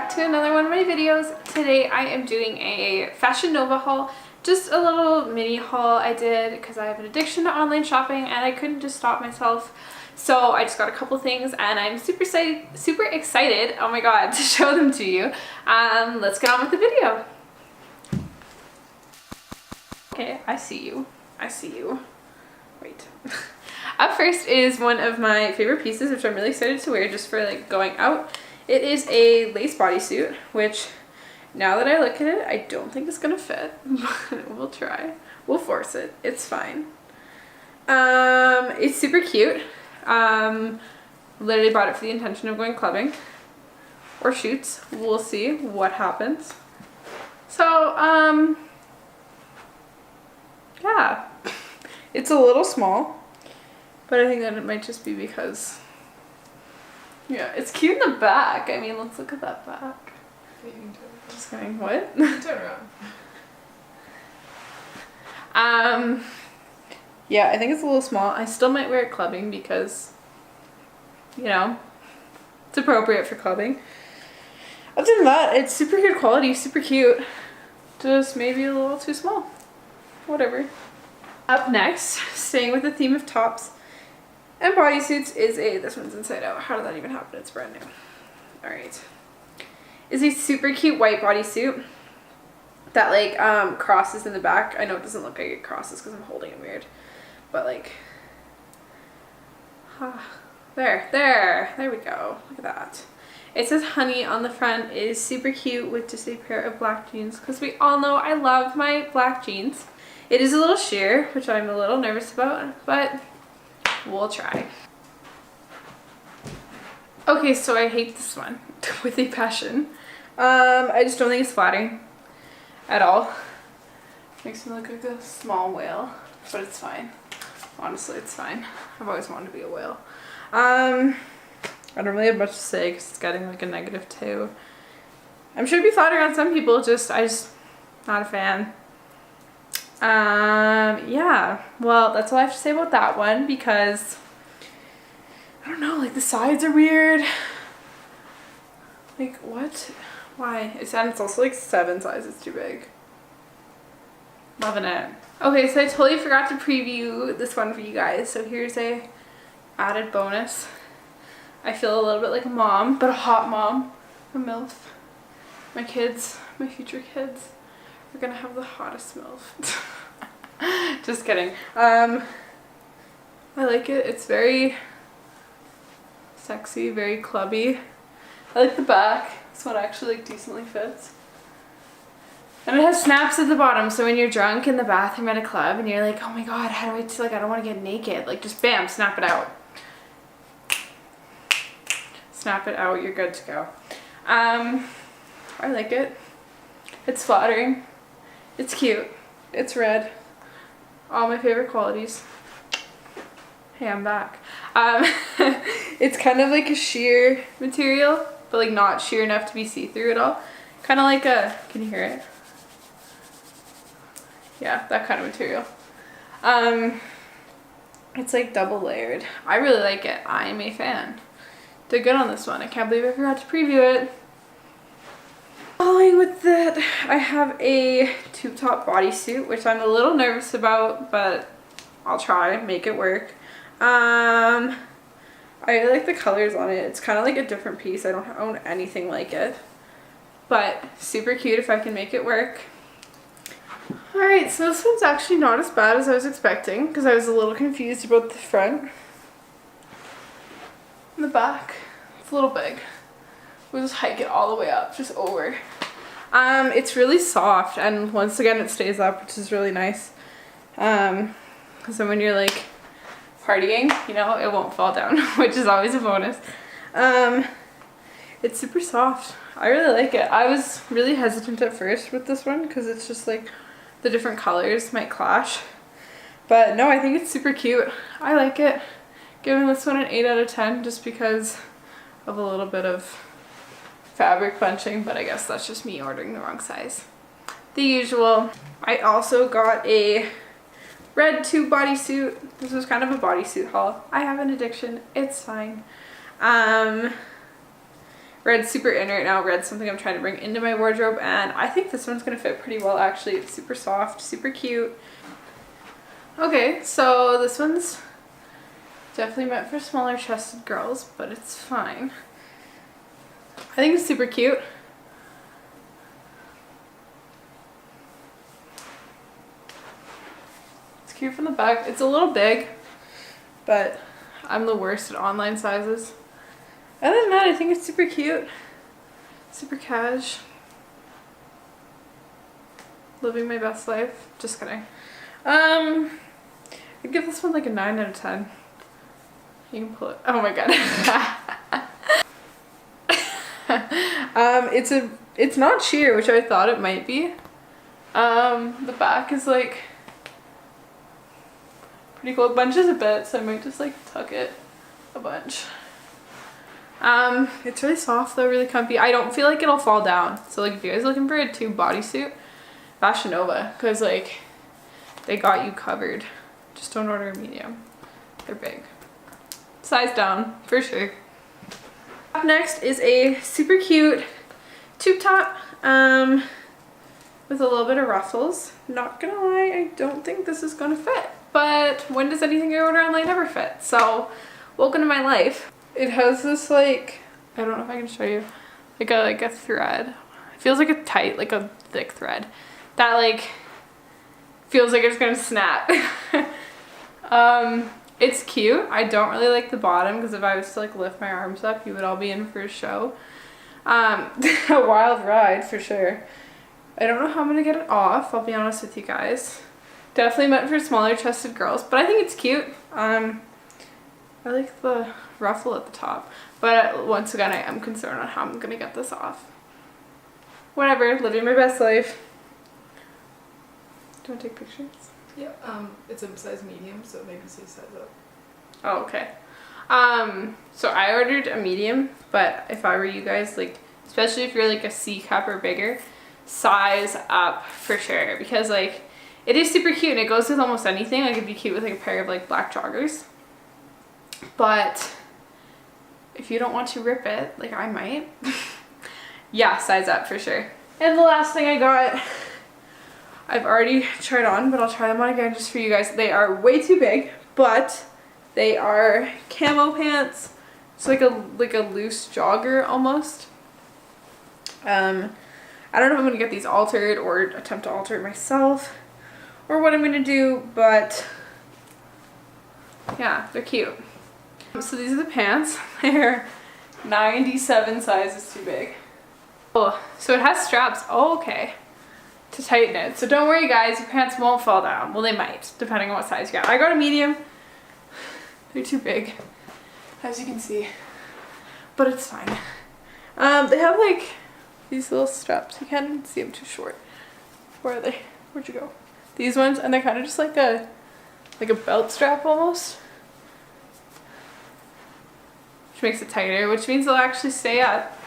back to another one of my videos. Today I am doing a Fashion Nova haul, just a little mini haul I did because I have an addiction to online shopping and I couldn't just stop myself. So I just got a couple things and I'm super excited, oh my god, to show them to you. Let's get on with the video. Okay, I see you. Wait. Up first is one of my favorite pieces, which I'm really excited to wear just for like going out. It is a lace bodysuit, which now that I look at it, I don't think it's gonna fit, but we'll try. We'll force it. It's fine. It's super cute. Literally bought it for the intention of going clubbing or shoots. We'll see what happens. So, yeah, it's a little small, but I think that it might just be because, yeah, it's cute in the back. I mean, let's look at that back. Just kidding. What? Turn around. Yeah, I think it's a little small. I still might wear it clubbing because, you know, it's appropriate for clubbing. Other than that, it's super good quality, super cute. Just maybe a little too small. Whatever. Up next, staying with the theme of tops and bodysuits, is this one's inside out. How did that even happen? It's brand new. Alright. Is a super cute white bodysuit that like crosses in the back. I know it doesn't look like it crosses because I'm holding it weird. But like, there we go. Look at that. It says honey on the front. It is super cute with just a pair of black jeans because we all know I love my black jeans. It is a little sheer, which I'm a little nervous about, but we'll try. Okay, so I hate this one with a passion. I just don't think it's flattering at all. Makes me look like a small whale, but it's fine. Honestly, it's fine. I've always wanted to be a whale. I don't really have much to say because it's getting like a -2. I'm sure it'd be flattering on some people, I just not a fan. Yeah, well, that's all I have to say about that one because I don't know, like the sides are weird. Like what? Why? It's also like 7 sizes too big. Loving it. Okay, so I totally forgot to preview this one for you guys. So here's a added bonus. I feel a little bit like a mom, but a hot mom, a MILF. My kids, my future kids, are gonna have the hottest MILF. Just kidding. I like it. It's very sexy, very clubby. I like the back. This one actually like decently fits. And it has snaps at the bottom, so when you're drunk in the bathroom at a club and you're like, oh my god, how do I, like, I don't want to get naked. Like, just bam, snap it out. Snap it out, you're good to go. I like it. It's flattering. It's cute. It's red. All my favorite qualities. Hey, I'm back. It's kind of like a sheer material, but like not sheer enough to be see-through at all. Kind of like a, can you hear it? Yeah, that kind of material. It's like double layered. I really like it. I'm a fan. Did good on this one. I can't believe I forgot to preview it. Following with that, I have a tube top bodysuit, which I'm a little nervous about, but I'll try and make it work. I really like the colors on it. It's kind of like a different piece. I don't own anything like it, but super cute if I can make it work. Alright, so this one's actually not as bad as I was expecting because I was a little confused about the front. And the back, it's a little big. We'll just hike it all the way up, just over. It's really soft, and once again it stays up, which is really nice. So when you're like partying, you know, it won't fall down, which is always a bonus. It's super soft. I really like it. I was really hesitant at first with this one because it's just like the different colors might clash. But no, I think it's super cute. I like it. Giving this one an 8 out of 10 just because of a little bit of fabric bunching, but I guess that's just me ordering the wrong size. The usual. I also got a red tube bodysuit. This was kind of a bodysuit haul. I have an addiction. It's fine. Red's super in right now. Red's something I'm trying to bring into my wardrobe, and I think this one's gonna fit pretty well actually. It's super soft, super cute. Okay, so this one's definitely meant for smaller chested girls, but it's fine. I think it's super cute. It's cute from the back. It's a little big, but I'm the worst at online sizes. Other than that, I think it's super cute. Super cash. Living my best life. Just kidding. I'd give this one like a 9 out of 10. You can pull it. Oh my god. It's not sheer, which I thought it might be. The back is like pretty cool. It bunches a bit, so I might just like tuck it a bunch. It's really soft though, really comfy. I don't feel like it'll fall down. So like if you guys are looking for a tube bodysuit, Fashion Nova, because like they got you covered. Just don't order a medium. They're big. Size down, for sure. Up next is a super cute tube top with a little bit of ruffles. Not gonna lie, I don't think this is gonna fit. But when does anything I order online ever fit? So welcome to my life. It has this like, I don't know if I can show you, like a thread. It feels like a tight, like a thick thread that like feels like it's gonna snap. It's cute. I don't really like the bottom because if I was to like lift my arms up, you would all be in for a show. A wild ride for sure. I don't know how I'm gonna get it off, I'll be honest with you guys. Definitely meant for smaller chested girls, but I think it's cute. I like the ruffle at the top, but once again, I am concerned on how I'm gonna get this off. Whatever, living my best life. Do you want to take pictures? Yeah, it's a size medium, so maybe say size up. Oh, okay. So I ordered a medium, but if I were you guys, like, especially if you're like a C cup or bigger, size up for sure, because like it is super cute and it goes with almost anything. Like it'd be cute with like a pair of like black joggers, but if you don't want to rip it, like I might, yeah, size up for sure. And the last thing I got, I've already tried on, but I'll try them on again just for you guys. They are way too big, but they are camo pants. It's like a loose jogger almost. I don't know if I'm gonna get these altered or attempt to alter it myself or what I'm gonna do, but yeah, they're cute. So these are the pants. They're 97 sizes too big. Oh, so it has straps. Oh, okay. To tighten it. So don't worry guys, your pants won't fall down. Well, they might, depending on what size you got. I got a medium. They're too big, as you can see, but it's fine. They have like these little straps. You can't even see them too short. Where are they? Where'd you go? These ones, and they're kind of just like a belt strap almost, which makes it tighter, which means they'll actually stay up.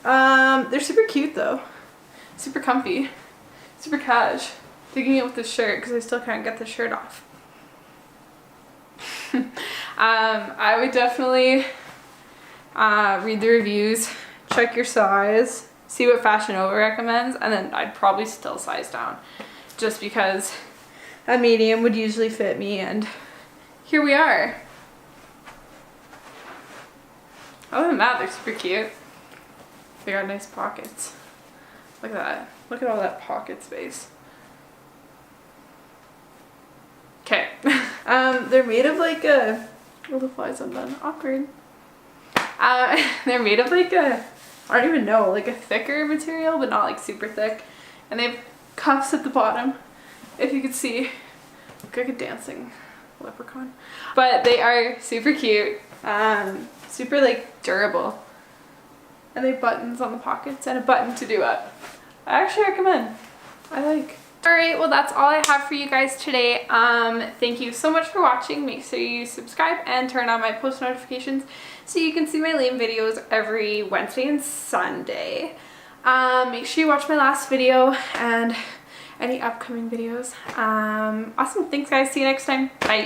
They're super cute though, super comfy. Super cash. Digging it with this shirt because I still can't get the shirt off. I would definitely read the reviews, check your size, see what Fashion Nova recommends, and then I'd probably still size down just because a medium would usually fit me, and here we are. Other than that, they're super cute. They got nice pockets. Look at that. Look at all that pocket space. Okay. They're made of like a... Oh, the flies undone. Awkward. They're made of like a... I don't even know. Like a thicker material, but not like super thick. And they have cuffs at the bottom. If you could see. Look like a dancing leprechaun. But they are super cute. Super like durable. And they have buttons on the pockets and a button to do up. I actually recommend. I like. Alright, well that's all I have for you guys today. Thank you so much for watching. Make sure you subscribe and turn on my post notifications so you can see my lame videos every Wednesday and Sunday. Make sure you watch my last video and any upcoming videos. Awesome. Thanks guys. See you next time. Bye.